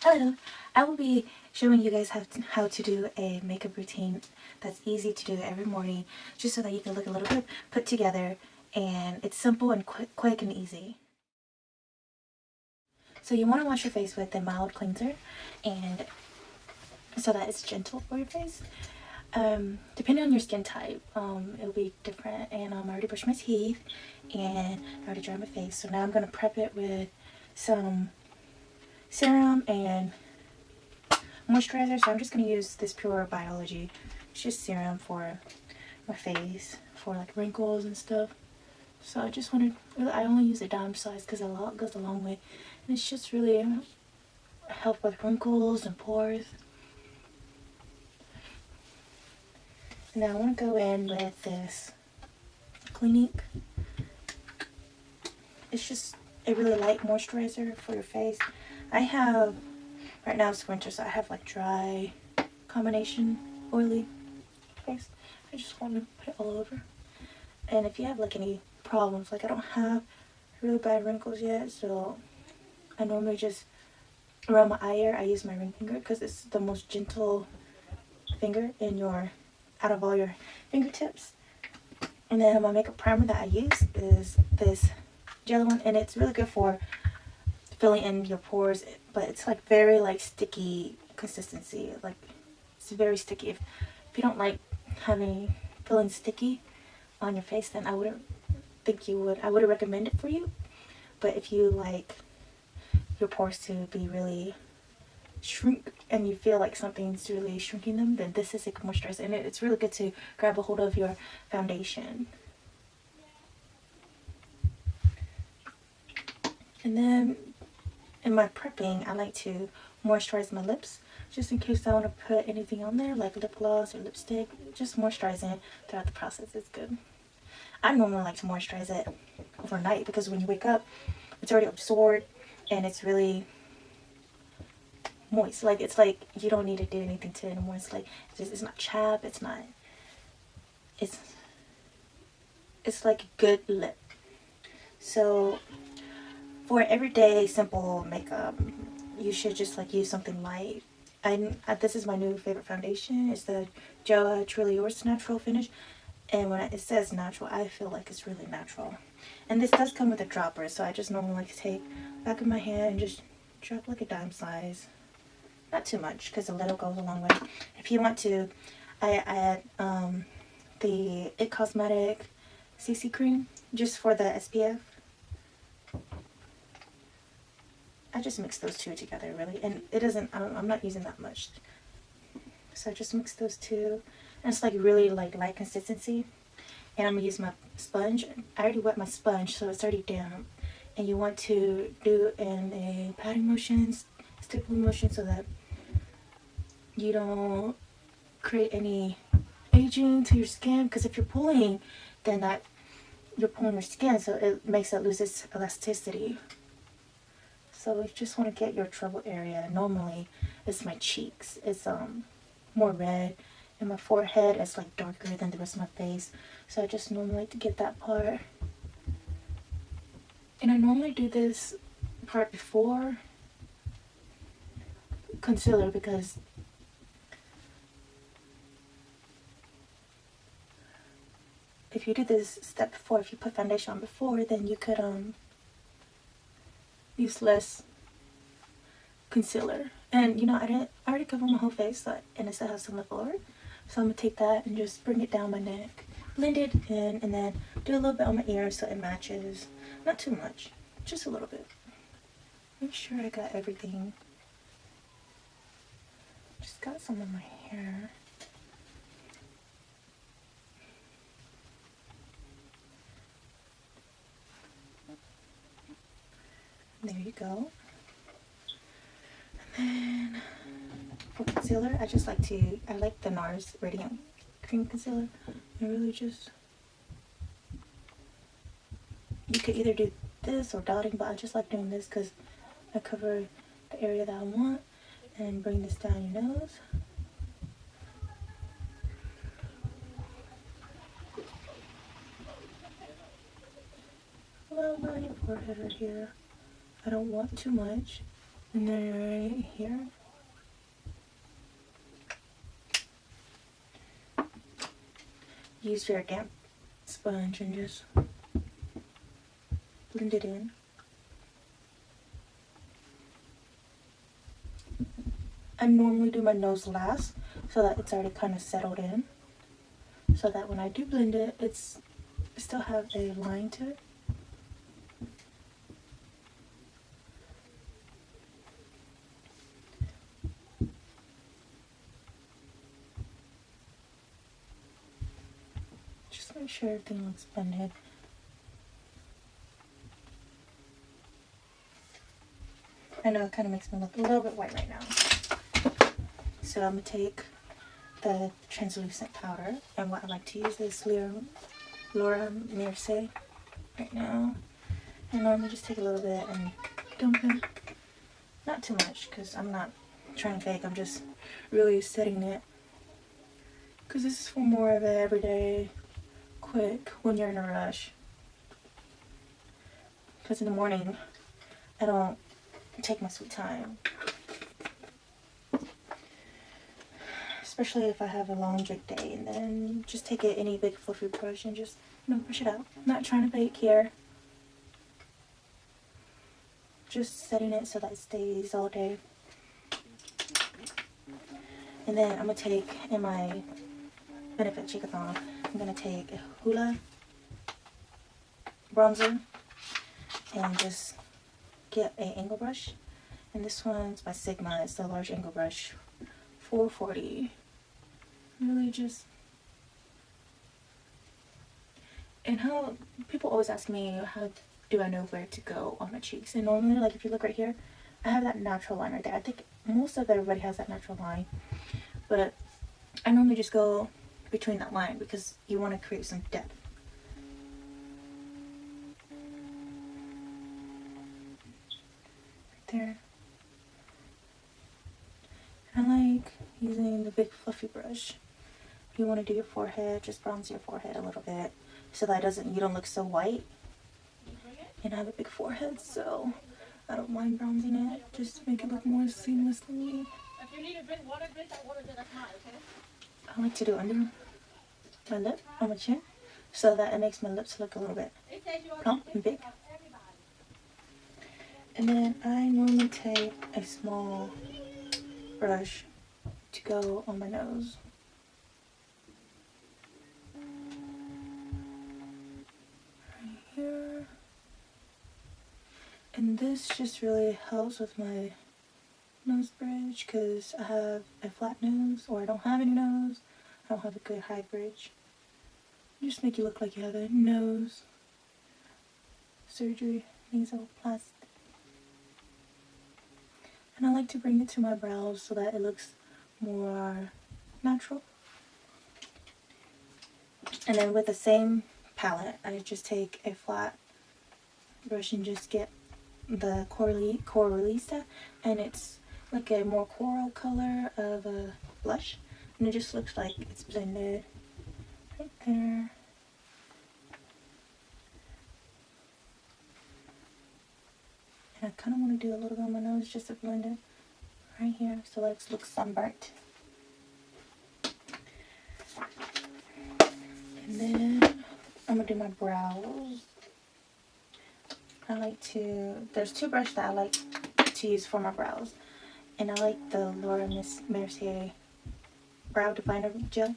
Hello, I will be showing you guys how to do a makeup routine that's easy to do every morning, just so that you can look a little bit put together, and it's simple and quick and easy. So you want to wash your face with a mild cleanser, and so that it's gentle for your face. Depending on your skin type, it'll be different. And I already brushed my teeth, and I already dried my face. So now I'm gonna prep it with some serum and moisturizer. So I'm just going to use this Pure Biology. It's just serum for my face, for like wrinkles and stuff. So I just wanted, I only use a dime size because a lot goes a long way. And it's just really help with wrinkles and pores. Now I want to go in with this Clinique. It's just a really light moisturizer for your face. I have, right now it's winter, so I have like dry combination oily face. I just want to put it all over. And if you have like any problems, like I don't have really bad wrinkles yet, so I normally just around my eye area I use my ring finger because it's the most gentle finger in your out of all your fingertips. And then my makeup primer that I use is this jelly one, and it's really good for filling in your pores, but it's like very like sticky consistency. Like it's very sticky. If you don't like having feeling sticky on your face, then I wouldn't think you would. I wouldn't recommend it for you. But if you like your pores to be really shrink and you feel like something's really shrinking them, then this is a moisturizer, and it's really good to grab a hold of your foundation. And then in my prepping, I like to moisturize my lips just in case I want to put anything on there like lip gloss or lipstick. Just moisturizing it throughout the process is good. I normally like to moisturize it overnight because when you wake up, it's already absorbed and it's really moist. Like it's like you don't need to do anything to it anymore. It's like it's not chapped. It's not. It's like a good lip. So for everyday simple makeup, you should just like use something light. This is my new favorite foundation. It's the JOAH Truly Yours Natural Finish. And when it says natural, I feel like it's really natural. And this does come with a dropper, so I just normally like to take back of my hand and just drop like a dime size. Not too much, because a little goes a long way. If you want to, I add the It Cosmetic CC cream just for the SPF. I just mix those two together, really. And it doesn't, I'm not using that much. So I just mix those two. And it's like really like light consistency. And I'm going to use my sponge. I already wet my sponge, so it's already damp. And you want to do in a patting motion, stipple motion, so that you don't create any aging to your skin. Because if you're pulling, then you're pulling your skin, so it makes it lose its elasticity. So you just want to get your trouble area. Normally, it's my cheeks. It's more red, and my forehead is like darker than the rest of my face. So I just normally like to get that part. And I normally do this part before concealer because if you do this step before, if you put foundation on before, then you could use less concealer. And you know, I already covered my whole face, so, and I still have some left over. So I'm gonna take that and just bring it down my neck, blend it in, and then do a little bit on my ears so it matches. Not too much, just a little bit. Make sure I got everything. Just got some on my hair. There you go. And then for concealer, I like the NARS Radiant Cream Concealer. I really just, you could either do this or dotting, but I just like doing this because I cover the area that I want and bring this down your nose. A little bit on your forehead right here. I don't want too much. And then right here. Use your damp sponge and just blend it in. I normally do my nose last so that it's already kind of settled in, so that when I do blend it, it's still have a line to it. Just make sure everything looks blended. I know it kind of makes me look a little bit white right now. So I'm going to take the translucent powder, and what I like to use is Laura Mercier right now. And normally just take a little bit and dump it. Not too much, because I'm not trying to fake, I'm just really setting it. Because this is for more of an everyday, quick, when you're in a rush. Because in the morning, I don't take my sweet time. Especially if I have a long big day, and then just take any big fluffy brush and just, brush it out. I'm not trying to bake here. Just setting it so that it stays all day. And then I'm going to take, in my Benefit Shakeathon, I'm going to take a Hoola bronzer and just get an angle brush. And this one's by Sigma. It's the large angle brush, 440. Really just, and how people always ask me, how do I know where to go on my cheeks? And normally, like if you look right here, I have that natural line right there. I think most of everybody has that natural line, but I normally just go between that line because you want to create some depth. Right there. I like using the big fluffy brush. If you want to do your forehead, just bronze your forehead a little bit so that you don't look so white. And I have a big forehead, so I don't mind bronzing it, just to make it look more seamlessly. I like to do under my lip, on my chin, so that it makes my lips look a little bit plump and big. And then I normally take a small brush to go on my nose. Right here. And this just really helps with my nose bridge because I have a flat nose, or I don't have any nose. I don't have a good high bridge. Just make you look like you have a nose surgery, nasoplasty. And I like to bring it to my brows so that it looks more natural. And then with the same palette, I just take a flat brush and just get the Coralista, and it's like a more coral color of a blush, and it just looks like it's blended right there. And I kind of want to do a little bit on my nose just to blend it right here so that it looks sunburnt. And then I'm going to do my brows. There's two brushes that I like to use for my brows. And I like the Laura Mercier Brow Definer Gel.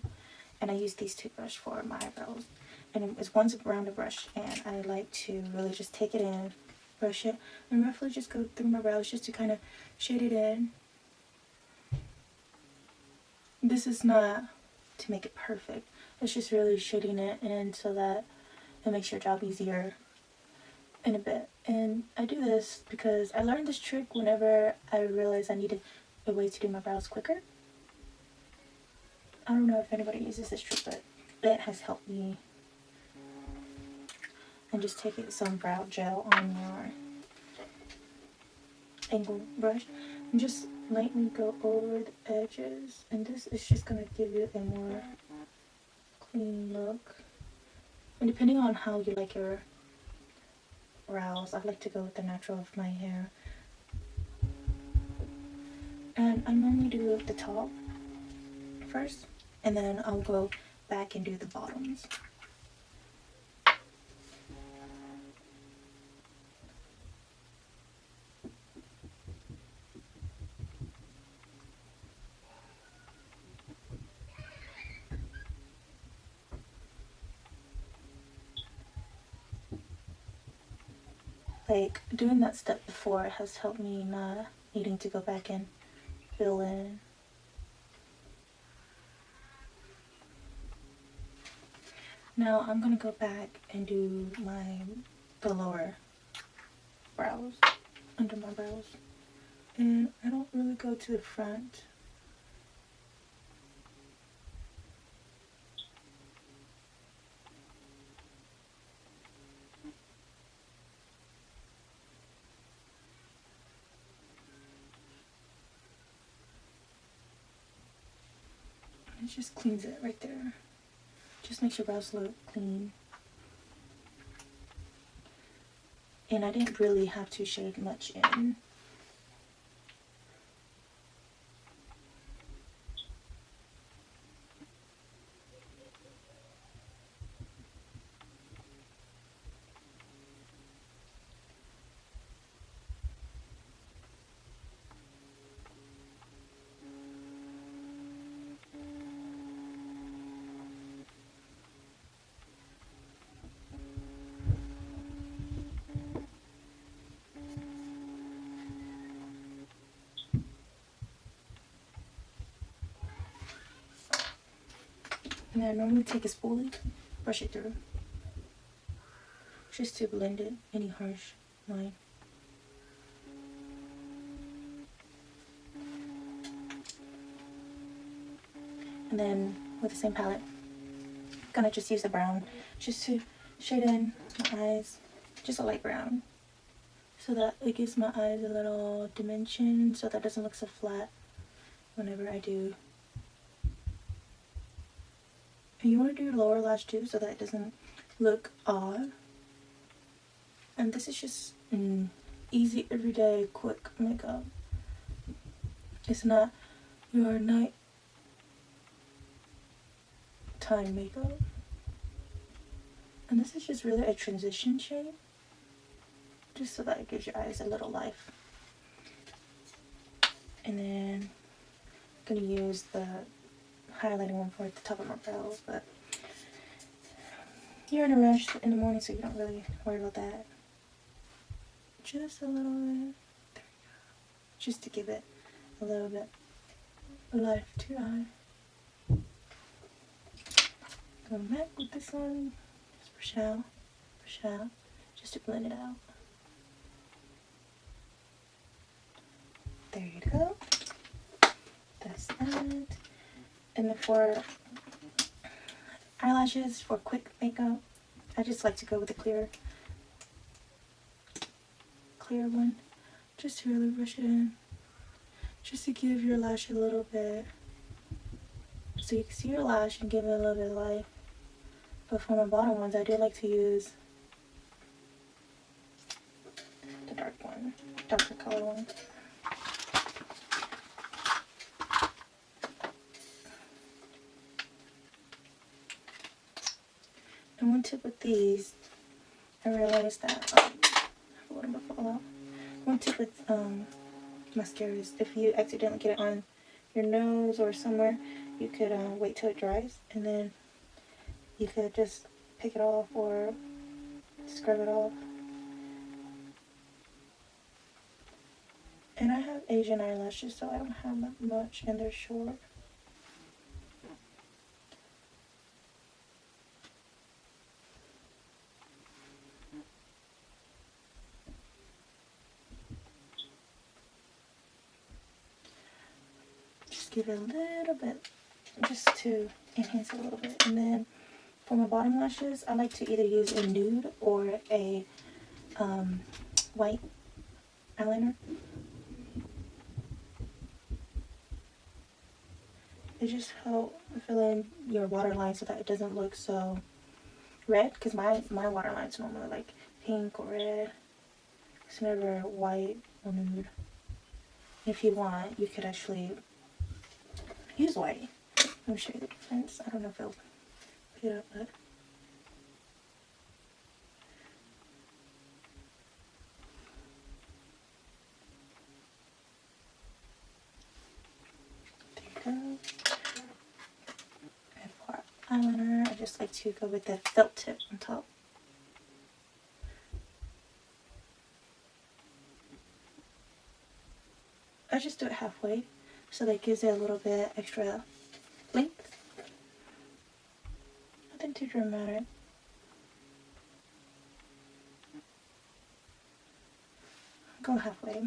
And I use these two brushes for my eyebrows. And one's a rounder brush. And I like to really just take it in, brush it, and roughly just go through my brows just to kind of shade it in. This is not to make it perfect. It's just really shading it in so that it makes your job easier in a bit. And I do this because I learned this trick whenever I realized I needed a way to do my brows quicker. I don't know if anybody uses this trick, but it has helped me. And just take some brow gel on your angle brush and just lightly go over the edges, and this is just going to give you a more clean look. And depending on how you like your brows, I like to go with the natural of my hair. then I normally do the top first, and then I'll go back and do the bottoms. Like, doing that step before has helped me not needing to go back and fill in. Now I'm gonna go back and do the lower brows, under my brows. And I don't really go to the front. It just cleans it right there. Just makes your brows look clean. And I didn't really have to shade much in. And then I normally take a spoolie, brush it through, just to blend it, any harsh line. And then with the same palette, I'm gonna just use the brown just to shade in my eyes, just a light brown, so that it gives my eyes a little dimension, so that it doesn't look so flat whenever I do. And you want to do your lower lash too, so that it doesn't look odd. And this is just easy, everyday, quick makeup. It's not your night time makeup. And this is just really a transition shade, just so that it gives your eyes a little life. And then I'm gonna use the highlighting one for the top of my brows, but you're in a rush in the morning, so you don't really worry about that. Just a little bit. There you go. Just to give it a little bit of life to your eye. Go back with this one. Just brush out, just to blend it out. There you go. That's that. And then for eyelashes, for quick makeup, I just like to go with the clear one, just to really brush it in, just to give your lash a little bit, so you can see your lash and give it a little bit of life. But for my bottom ones, I do like to use the darker color one. And one tip with these, I realized that one tip with mascaras, if you accidentally get it on your nose or somewhere, you could wait till it dries, and then you could just pick it off or scrub it off. And I have Asian eyelashes, so I don't have that much, and they're short. Give it a little bit, just to enhance it a little bit. And then for my bottom lashes, I like to either use a nude or a white eyeliner. It just helps fill in your waterline so that it doesn't look so red, because my waterline's normally like pink or red. It's never white or nude. If you want, you could actually use white. Let me show you the difference. I don't know if it'll pick it up, but there you go. And for eyeliner, I just like to go with the felt tip on top. I just do it halfway, so that gives it a little bit extra length. Nothing too dramatic. Go halfway.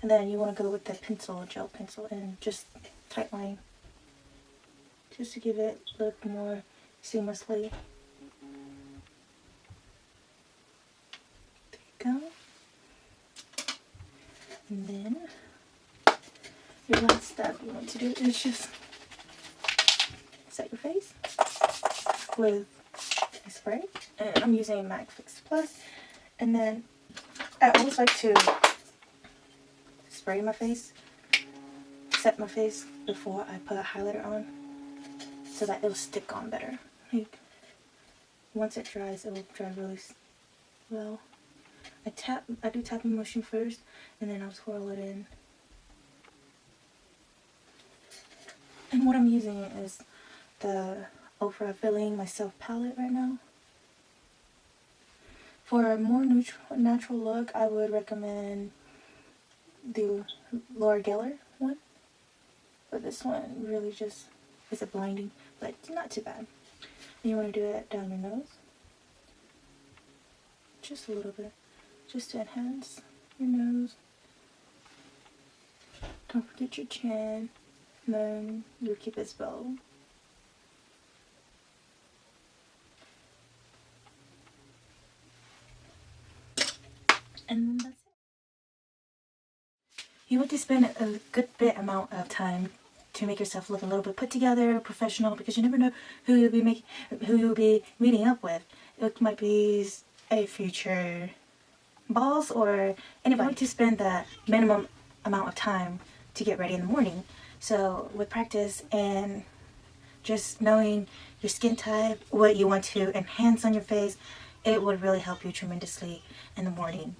And then you want to go with the pencil, gel pencil, and just tight line. Just to give it look more seamlessly. There you go. And then your last step you want to do is just set your face with a spray. And I'm using MAC Fix Plus. And then I always like to spray my face, set my face before I put a highlighter on, so that it'll stick on better. Like, once it dries, it will dry really well. I do tapping motion first, and then I'll swirl it in. And what I'm using is the Ofra Filling Myself palette right now. For a more natural look, I would recommend the Laura Geller one. But this one really just is a blinding, but not too bad. And you want to do it down your nose. Just a little bit. Just to enhance your nose. Don't forget your chin. And then your cupid's bow. And that's it. You want to spend a good bit amount of time to make yourself look a little bit put together, professional, because you never know who you'll be meeting up with. It might be a future boss or anybody. You want to spend the minimum amount of time to get ready in the morning. So with practice and just knowing your skin type, what you want to enhance on your face, it would really help you tremendously in the morning.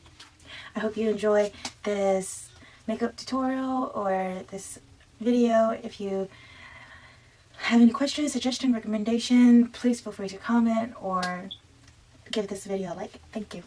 I hope you enjoy this makeup tutorial or this video. If you have any questions, suggestion, recommendation, please feel free to comment or give this video a like. Thank you.